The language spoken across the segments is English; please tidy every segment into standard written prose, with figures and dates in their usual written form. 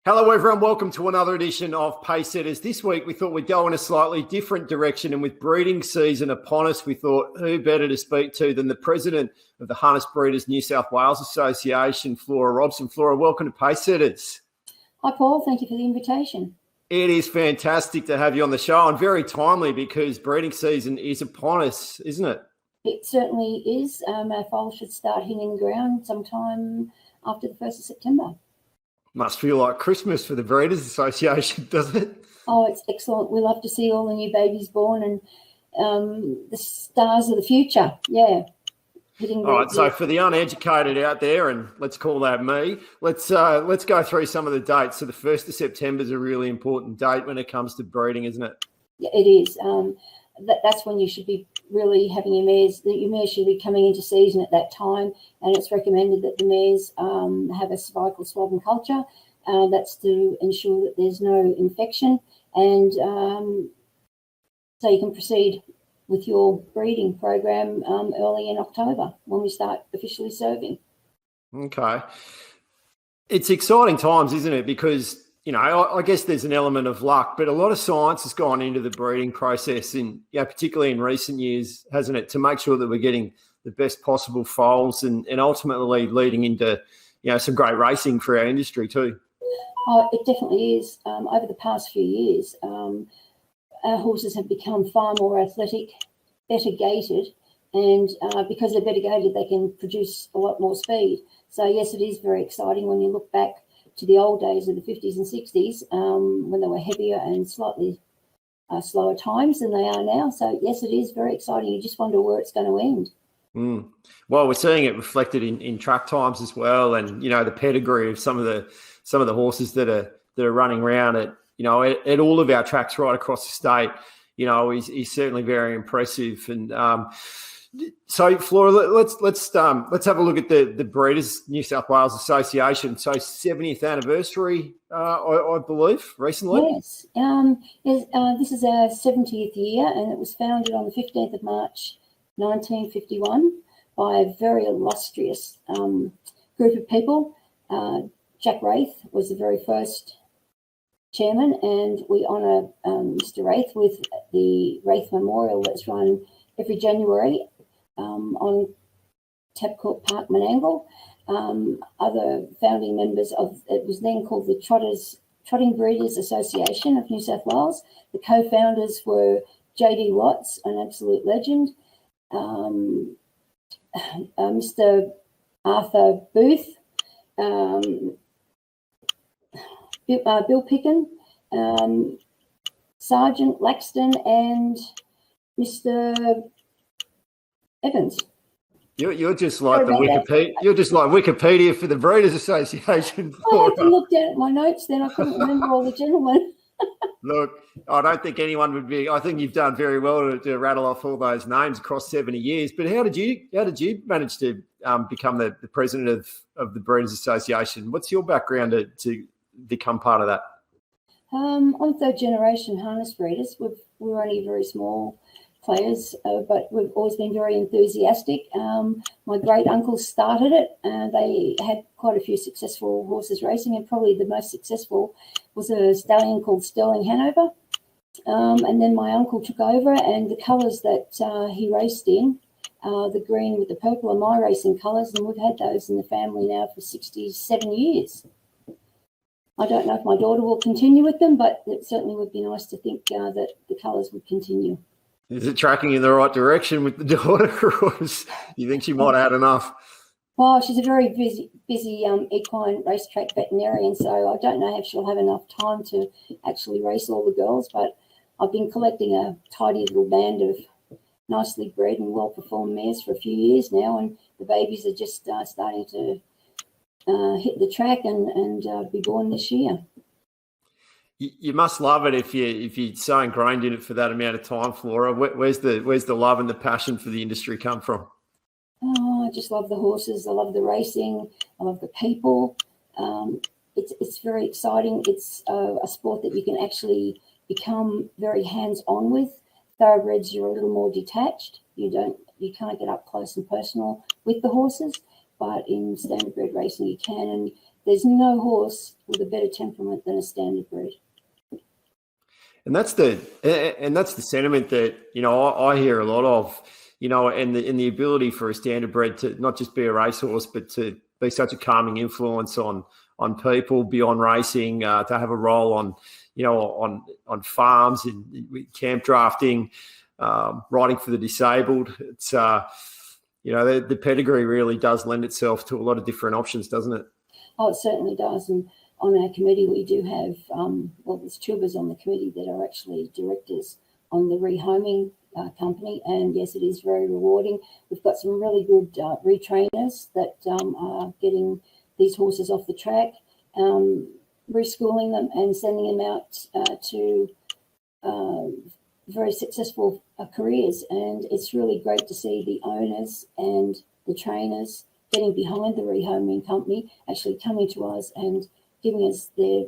Hello everyone, welcome to another edition of Pacesetters. This week we thought we'd go in a slightly different direction, and with breeding season upon us, we thought who better to speak to than the president of the Harness Breeders New South Wales Association, Flora Robson. Flora, welcome to Pacesetters. Hi Paul, thank you for the invitation. It is fantastic to have you on the show, and very timely because breeding season is upon us, isn't it? It certainly is. Our foals should start hitting the ground sometime after the 1st of September. Must feel like Christmas for the Breeders Association, doesn't it? Oh, it's excellent. We love to see all the new babies born and the stars of the future. Yeah. All right, so for the uneducated out there, and let's call that me, let's go through some of the dates. So the 1st of September is a really important date when it comes to breeding, isn't it? Yeah, it is. That's when you should be really having your mares. Your mares should be coming into season at that time, and it's recommended that the mares have a cervical swab and culture. That's to ensure that there's no infection, and so you can proceed with your breeding program early in October when we start officially serving. Okay. It's exciting times, isn't it? Because, you know, I guess there's an element of luck, but a lot of science has gone into the breeding process, and particularly in recent years, hasn't it, to make sure that we're getting the best possible foals and ultimately leading into, some great racing for our industry too. Oh, it definitely is. Over the past few years, our horses have become far more athletic, better gaited, and because they're better gaited, they can produce a lot more speed. So yes, it is very exciting when you look back to the old days of the 50s and 60s, when they were heavier and slightly slower times than they are now. So yes, it is very exciting. You just wonder where it's going to end. Well, we're seeing it reflected in track times as well, and the pedigree of some of the horses that are running around at all of our tracks right across the state. Is certainly very impressive. And so, Flora, let's have a look at the Breeders New South Wales Association. So 70th anniversary, I believe, recently. Yes, this is our 70th year, and it was founded on the 15th of March, 1951, by a very illustrious group of people. Jack Wraith was the very first chairman, and we honour Mr. Wraith with the Wraith Memorial that's run every January on Tabcorp Park, Menangle. Other founding members of it was then called the Trotting Breeders Association of New South Wales. The co-founders were J.D. Watts, an absolute legend, Mr. Arthur Booth, Bill Picken, Sergeant Laxton, and Mr. Evans. You're just like the Wikipedia. You're just like Wikipedia for the Breeders Association. I had to look down at my notes. Then I couldn't remember all the gentlemen. Look, I don't think anyone would be. I think you've done very well to rattle off all those names across 70 years. But how did you manage to become the president of the Breeders Association? What's your background to become part of that? I'm third generation harness breeders. We're only very small players, but we've always been very enthusiastic. My great uncles started it, and they had quite a few successful horses racing, and probably the most successful was a stallion called Sterling Hanover. And then my uncle took over, and the colours that he raced in, the green with the purple, are my racing colours, and we've had those in the family now for 67 years. I don't know if my daughter will continue with them, but it certainly would be nice to think that the colours would continue. Is it tracking in the right direction with the daughter, or you think she might have had enough? Well, she's a very busy equine racetrack veterinarian, so I don't know if she'll have enough time to actually race all the girls, but I've been collecting a tidy little band of nicely bred and well-performed mares for a few years now, and the babies are just starting to hit the track and be born this year. You must love it if you're so ingrained in it for that amount of time, Flora. Where's the love and the passion for the industry come from? Oh, I just love the horses. I love the racing. I love the people. It's very exciting. It's a sport that you can actually become very hands-on with. Thoroughbreds, you're a little more detached. You can't get up close and personal with the horses, but in standardbred racing you can, and there's no horse with a better temperament than a standard breed. And that's the sentiment that, you know, I hear a lot of, you know, and the ability for a standard bred to not just be a racehorse, but to be such a calming influence on people beyond racing, to have a role on, you know, on farms and camp drafting, riding for the disabled. It's you know, the pedigree really does lend itself to a lot of different options, doesn't it? Oh, it certainly does. And on our committee, we do have, well, there's two of us on the committee that are actually directors on the rehoming company. And yes, it is very rewarding. We've got some really good retrainers that are getting these horses off the track, reschooling them and sending them out to very successful careers. And it's really great to see the owners and the trainers getting behind the rehoming company, actually coming to us and giving us their,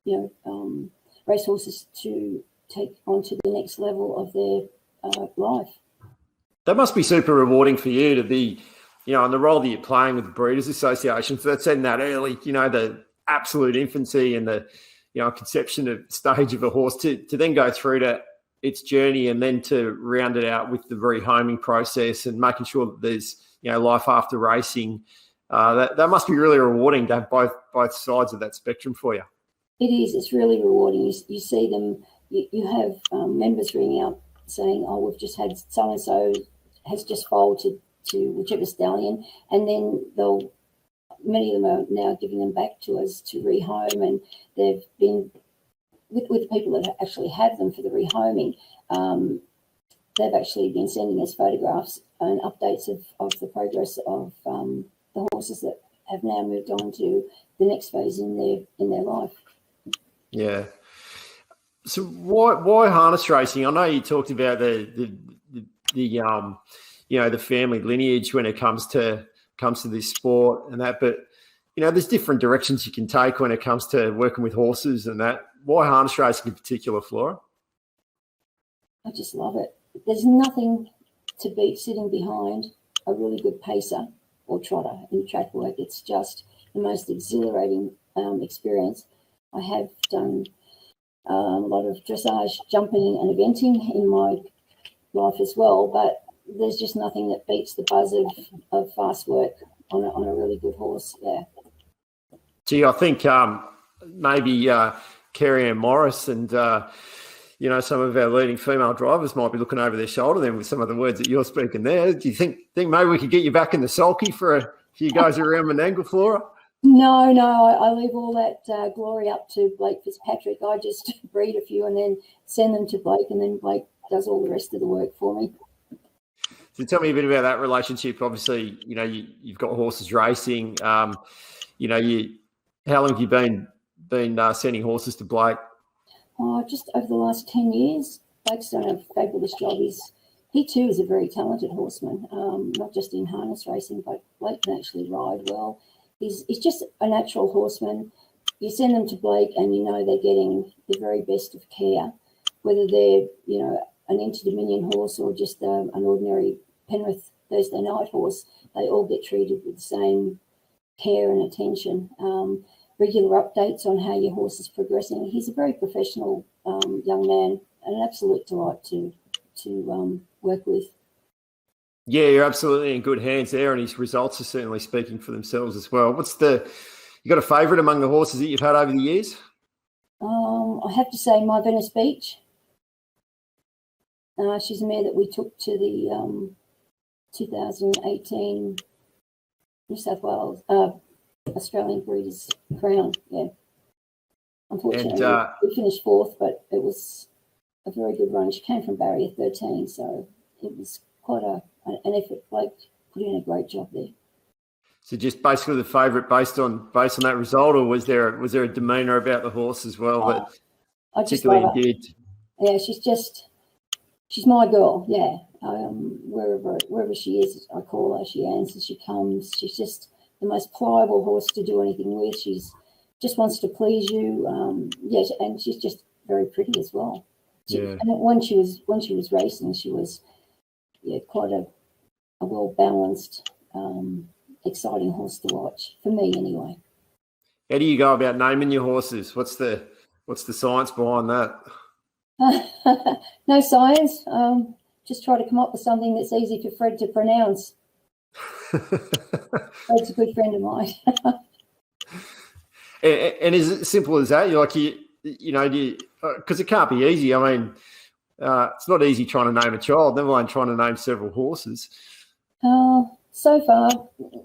you know, racehorses to take on to the next level of their life. That must be super rewarding for you to be, you know, in the role that you're playing with the Breeders' Association. So that's in that early, you know, the absolute infancy and the, you know, conception of stage of a horse to then go through to its journey and then to round it out with the rehoming process and making sure that there's, you know, life after racing. That must be really rewarding to have both sides of that spectrum for you. It is. It's really rewarding. You see them. You have members ringing out saying, "Oh, we've just had so and so has just foaled to whichever stallion," and then many of them are now giving them back to us to rehome, and they've been with the people that actually have them for the rehoming. They've actually been sending us photographs and updates of the progress of the horses that have now moved on to the next phase in their life. Yeah. So why harness racing? I know you talked about the you know, the family lineage when it comes to this sport and that, but you know, there's different directions you can take when it comes to working with horses and that. Why harness racing in particular, Flora? I just love it. There's nothing to beat sitting behind a really good pacer or trotter in track work. It's just the most exhilarating experience. I have done a lot of dressage, jumping and eventing in my life as well, but there's just nothing that beats the buzz of fast work on a really good horse. Yeah. Gee, I think maybe Kerry Ann Morris and you know, some of our leading female drivers might be looking over their shoulder then with some of the words that you're speaking there. Do you think maybe we could get you back in the sulky for a few goes around Menangle, Flora? No, I leave all that glory up to Blake Fitzpatrick. I just breed a few and then send them to Blake, and then Blake does all the rest of the work for me. So tell me a bit about that relationship. Obviously, you know, you've got horses racing. You know, how long have you been sending horses to Blake? Just over the last 10 years. Blake's done a fabulous job. He too is a very talented horseman, not just in harness racing, but Blake can actually ride well. He's just a natural horseman. You send them to Blake and you know they're getting the very best of care, whether they're, you know, an Inter-Dominion horse or just an ordinary Penrith Thursday night horse. They all get treated with the same care and attention. Regular updates on how your horse is progressing. He's a very professional young man, and an absolute delight to work with. Yeah, you're absolutely in good hands there, and his results are certainly speaking for themselves as well. You got a favourite among the horses that you've had over the years? I have to say my Venice Beach. She's a mare that we took to the 2018 New South Wales Australian Breeders' Crown. Yeah, unfortunately, we finished fourth, but it was a very good run. She came from barrier 13, so it was quite an effort. Blake put in a great job there. So just basically the favourite based on that result, or was there a demeanour about the horse as well that I just particularly did? Yeah, she's my girl. Yeah, wherever she is, I call her. She answers. She comes. She's just the most pliable horse to do anything with. She's just wants to please you. And she's just very pretty as well. And when she was racing, she was quite a well balanced, exciting horse to watch for me anyway. How do you go about naming your horses? What's the science behind that? No science. Just try to come up with something that's easy for Fred to pronounce. Fred's a good friend of mine. And is it simple as that? You're like, because it can't be easy. I mean, it's not easy trying to name a child, never mind trying to name several horses. So far,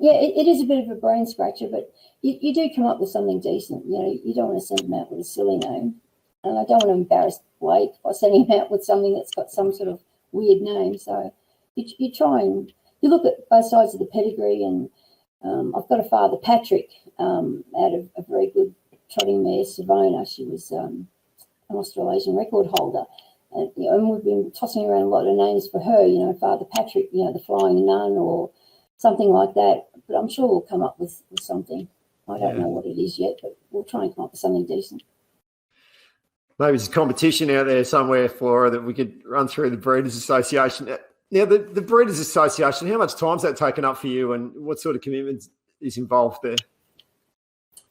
yeah, it is a bit of a brain scratcher, but you do come up with something decent. You know, you don't want to send them out with a silly name. And I don't want to embarrass Blake by sending him out with something that's got some sort of weird name. So you try and you look at both sides of the pedigree. And I've got a father, Patrick, out of a very good trotting mare, Savona. She was an Australasian record holder. And we've been tossing around a lot of names for her, Father Patrick, the Flying Nun or something like that. But I'm sure we'll come up with something. I don't know what it is yet, but we'll try and come up with something decent. Maybe there's a competition out there somewhere, Flora, that we could run through the Breeders' Association. Now, the Breeders' Association, how much time's that taken up for you and what sort of commitment is involved there?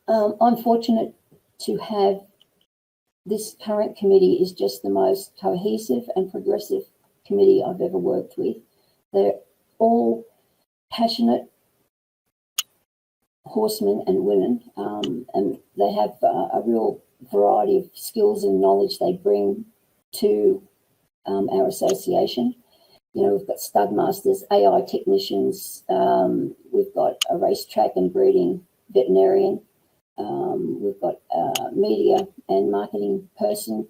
I'm fortunate to have this current committee is just the most cohesive and progressive committee I've ever worked with. They're all passionate horsemen and women, and they have a real variety of skills and knowledge they bring to our association. We've got stud masters, AI technicians, we've got a racetrack and breeding veterinarian, we've got media and marketing person,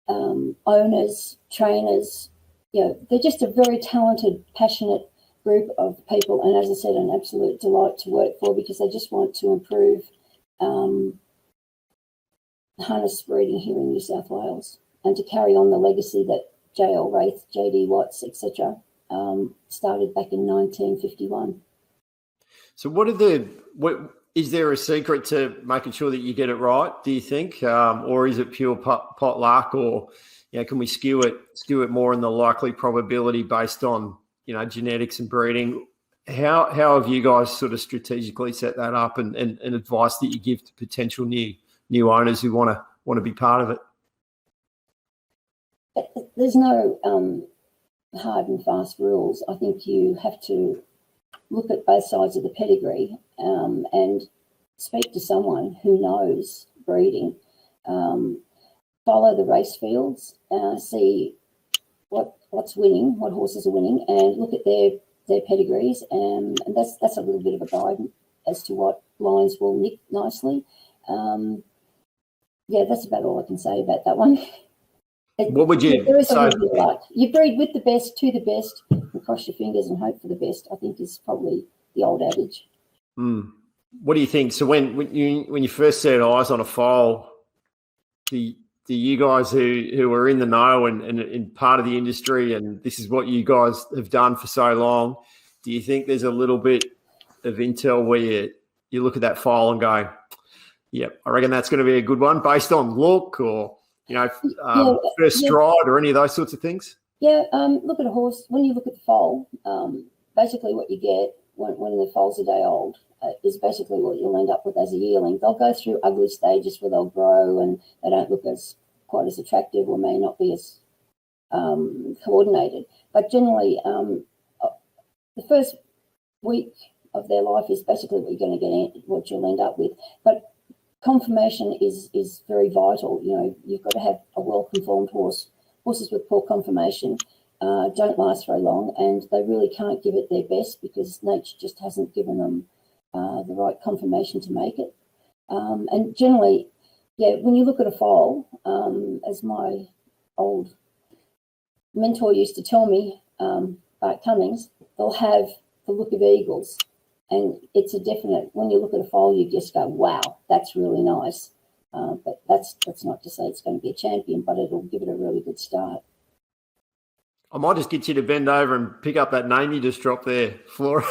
owners, trainers. They're just a very talented, passionate group of people, and as I said, an absolute delight to work for because they just want to improve harness breeding here in New South Wales and to carry on the legacy that J.L. Wraith, J.D. Watts, etc. Started back in 1951. So is there a secret to making sure that you get it right, do you think? Or is it pure pot luck, or can we skew it more in the likely probability based on genetics and breeding? How have you guys sort of strategically set that up and advice that you give to potential new owners who want to be part of it? There's no hard and fast rules. I think you have to look at both sides of the pedigree and speak to someone who knows breeding. Follow the race fields, see what's winning, what horses are winning, and look at their pedigrees, and that's a little bit of a guide as to what lines will nick nicely. That's about all I can say about that one. What would you there is say? A little bit of luck. You breed with the best, to the best, and cross your fingers and hope for the best, I think is probably the old adage. What do you think? So when you first set eyes on a foal, do you guys who are in the know and part of the industry, and this is what you guys have done for so long, do you think there's a little bit of intel where you look at that foal and go, yep, I reckon that's going to be a good one based on look or, first stride or any of those sorts of things? Yeah, look at a horse. When you look at the foal, basically what you get when the foal's a day old is basically what you'll end up with as a yearling. They'll go through ugly stages where they'll grow and they don't look quite as attractive or may not be as coordinated. But generally, the first week of their life is basically what you'll end up with. But conformation is very vital. You've got to have a well-conformed horse. Horses with poor conformation don't last very long, and they really can't give it their best because nature just hasn't given them the right conformation to make it. And generally, when you look at a foal, as my old mentor used to tell me, Bart Cummings, they'll have the look of eagles. And it's a definite, when you look at a foal, you just go, wow, that's really nice. But that's not to say it's going to be a champion, but it'll give it a really good start. I might just get you to bend over and pick up that name you just dropped there, Flora.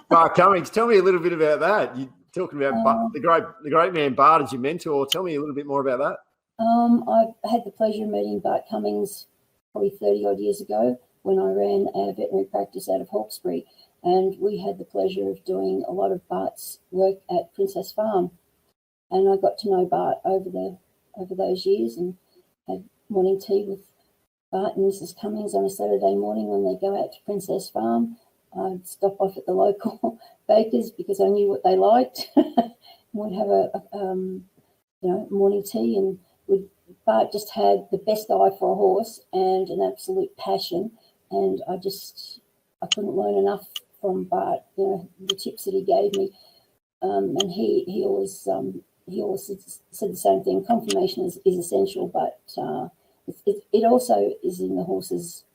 Bart Cummings, tell me a little bit about that. You're talking about the great man Bart as your mentor. Tell me a little bit more about that. I've had the pleasure of meeting Bart Cummings probably 30-odd years ago when I ran a veterinary practice out of Hawkesbury. And we had the pleasure of doing a lot of Bart's work at Princess Farm And I got to know Bart over those years, and had morning tea with Bart and Mrs. Cummings on a Saturday morning when they go out to Princess Farm. I'd stop off at the local bakers because I knew what they liked. We'd have a morning tea, and Bart just had the best eye for a horse and an absolute passion. And I couldn't learn enough from Bart. The tips that he gave me, and he always said the same thing. Confirmation is essential, but it also is in the horse's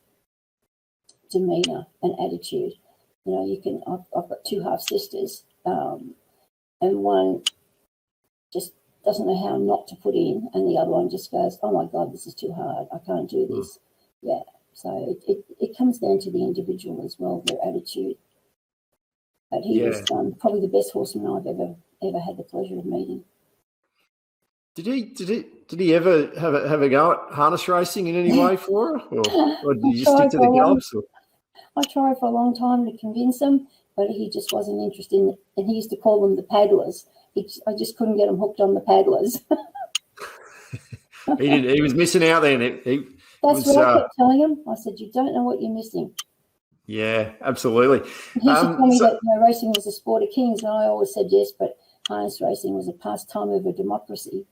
demeanour and attitude. I've got two half sisters, and one just doesn't know how not to put in, and the other one just goes, "Oh my God, this is too hard. I can't do this." Yeah. So it comes down to the individual as well, their attitude. But he was probably the best horseman I've ever had the pleasure of meeting. Did he ever have a go at harness racing in any way, Flora, or did you just stick to the gallops? I tried for a long time to convince him, but he just wasn't interested in it. And he used to call them the paddlers. I just couldn't get him hooked on the paddlers. He was missing out then. That's what I kept telling him. I said, "You don't know what you're missing." Yeah, absolutely. He used to tell me that racing was a sport of kings, and I always said yes, but harness racing was a pastime of a democracy.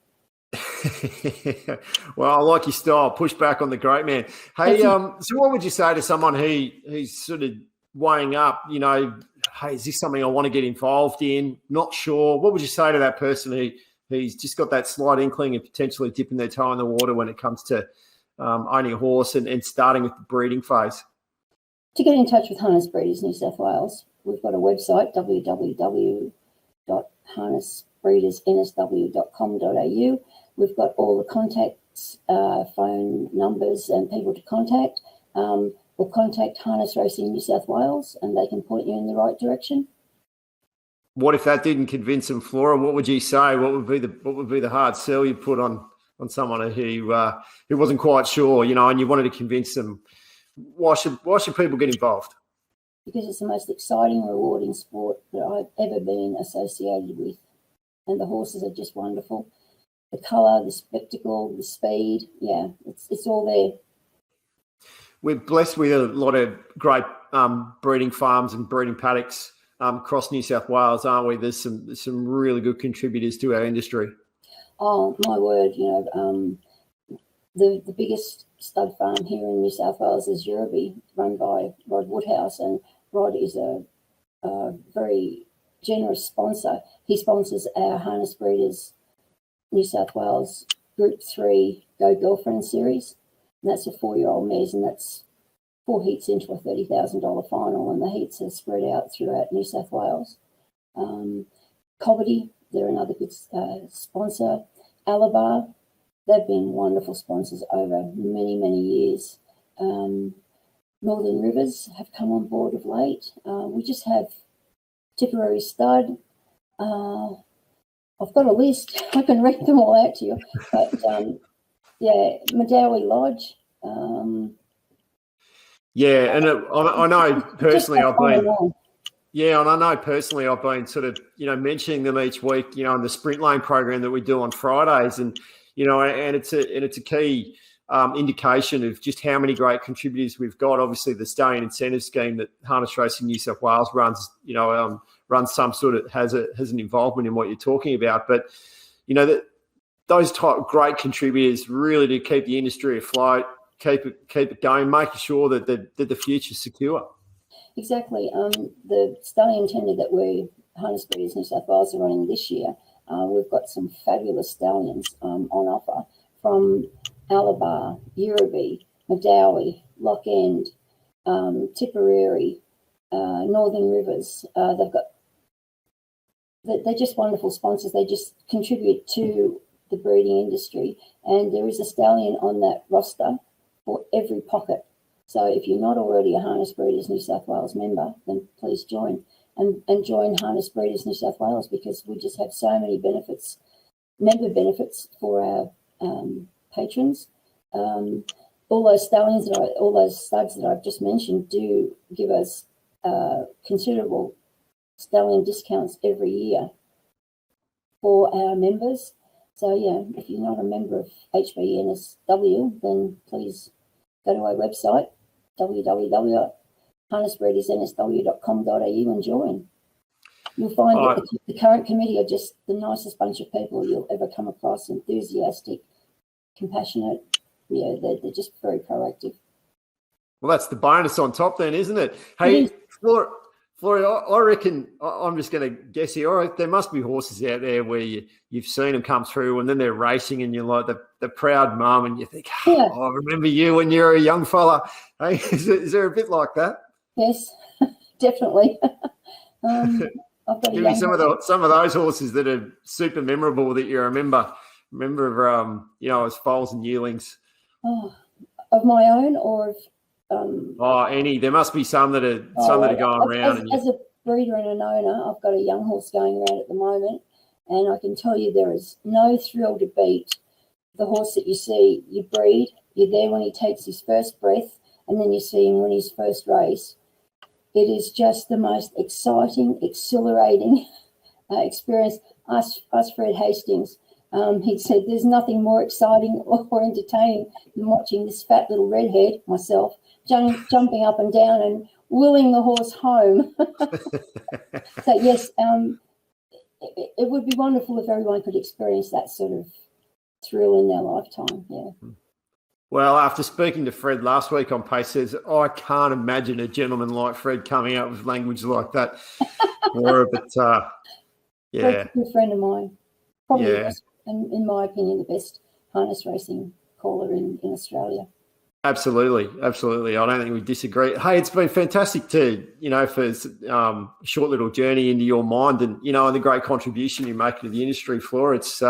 Well, I like your style. Push back on the great man. Hey, so what would you say to someone who's sort of weighing up, hey, is this something I want to get involved in? Not sure. What would you say to that person who's just got that slight inkling of potentially dipping their toe in the water when it comes to owning a horse and starting with the breeding phase? To get in touch with Harness Breeders New South Wales, we've got a website, www.harnessbreedersnsw.com.au. We've got all the contacts, phone numbers and people to contact. Or contact Harness Racing New South Wales, and they can point you in the right direction. What if that didn't convince them, Flora? What would you say? What would be the hard sell you put on someone who wasn't quite sure, and you wanted to convince them? Why should people get involved? Because it's the most exciting, rewarding sport that I've ever been associated with, and the horses are just wonderful. The colour, the spectacle, the speed, it's all there. We're blessed with a lot of great breeding farms and breeding paddocks across New South Wales, aren't we? There's some really good contributors to our industry. Oh, my word, the biggest stud farm here in New South Wales is Euroby, run by Rod Woodhouse, and Rod is a very generous sponsor. He sponsors our Harness Breeders New South Wales Group 3 Go Girlfriend series. And that's a 4-year-old mares, and that's 4 heats into a $30,000 final, and the heats are spread out throughout New South Wales. Coverty, they're another good sponsor. Alabar, they've been wonderful sponsors over many, many years. Northern Rivers have come on board of late. We just have Tipperary Stud. I've got a list. I can read them all out to you. But, Madawi Lodge. And I know personally I've been sort of, mentioning them each week, in the sprint lane program that we do on Fridays, and it's a key indication of just how many great contributors we've got. Obviously, the stallion incentive scheme that Harness Racing New South Wales runs, runs some sort of has an involvement in what you're talking about, but those type of great contributors really do keep the industry afloat, keep it going, making sure that the future's secure. Exactly. The stallion tender that Harness Breeders New South Wales are running this year, we've got some fabulous stallions on offer from Alabar, Euroby, Madawi, Lock End, Tipperary, Northern Rivers. They're just wonderful sponsors. They just contribute to the breeding industry, and there is a stallion on that roster for every pocket. So if you're not already a Harness Breeders New South Wales member, then please join and join Harness Breeders New South Wales, because we just have so many benefits, member benefits for our patrons. All those stallions all those studs that I've just mentioned do give us considerable stallion discounts every year for our members. So, yeah, if you're not a member of HRNSW, then please go to our website, www.harnessbreedersnsw.com.au, and join. You'll find that the current committee are just the nicest bunch of people you'll ever come across, enthusiastic, compassionate. Yeah, they're just very proactive. Well, that's the bonus on top then, isn't it? Hey, Flora, I reckon, I'm just going to guess here, all right, there must be horses out there where you've seen them come through and then they're racing and you're like the proud mum and you think, I remember you when you were a young fella. Hey, is there a bit like that? Yes, definitely. I've got Give me some of those horses that are super memorable that you remember as foals and yearlings. Oh, of my own or of any. There must be some that are going around. As a breeder and an owner, I've got a young horse going around at the moment, and I can tell you there is no thrill to beat the horse that you see. You breed, you're there when he takes his first breath, and then you see him win his first race. It is just the most exciting, exhilarating experience. Ask Fred Hastings. He said there's nothing more exciting or entertaining than watching this fat little redhead, myself, jumping up and down and wheeling the horse home. So, yes, it would be wonderful if everyone could experience that sort of thrill in their lifetime, yeah. Well, after speaking to Fred last week on Pacesetters, I can't imagine a gentleman like Fred coming up with language like that. Fred's a good friend of mine. Probably, in my opinion, the best harness racing caller in Australia. Absolutely. I don't think we disagree. Hey, it's been fantastic for a short little journey into your mind and the great contribution you make to the industry, Flora. It's,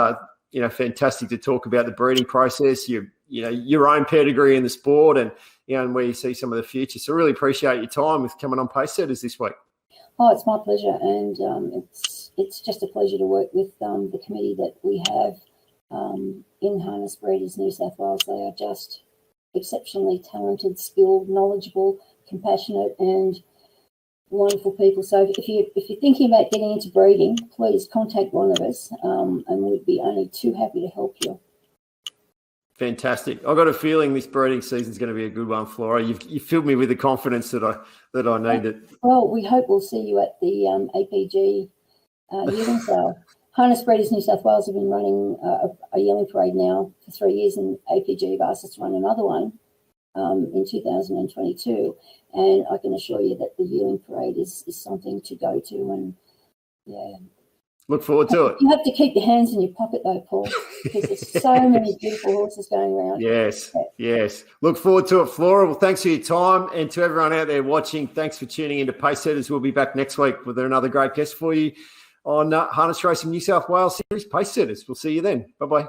fantastic to talk about the breeding process, your own pedigree in the sport and where you see some of the future. So really appreciate your time with coming on Pacesetters this week. Oh, it's my pleasure. And it's just a pleasure to work with the committee that we have in Harness Breeders New South Wales. They are just exceptionally talented, skilled, knowledgeable, compassionate and wonderful people. So if you're thinking about getting into breeding, please contact one of us and we'd be only too happy to help you. Fantastic. I've got a feeling this breeding season is going to be a good one, Flora. You've filled me with the confidence that I needed. Well, we hope we'll see you at the APG yearling sale. Harness Breeders New South Wales have been running a yearling parade now for 3 years, and APG have asked us to run another one in 2022. And I can assure you that the yearling parade is something to go to. And look forward to it. You have to keep your hands in your pocket though, Paul, because there's so many beautiful horses going around. Yes. Look forward to it, Flora. Well, thanks for your time. And to everyone out there watching, thanks for tuning into Pacesetters. We'll be back next week with another great guest for you on Harness Racing New South Wales Series Pacesetters. We'll see you then. Bye-bye.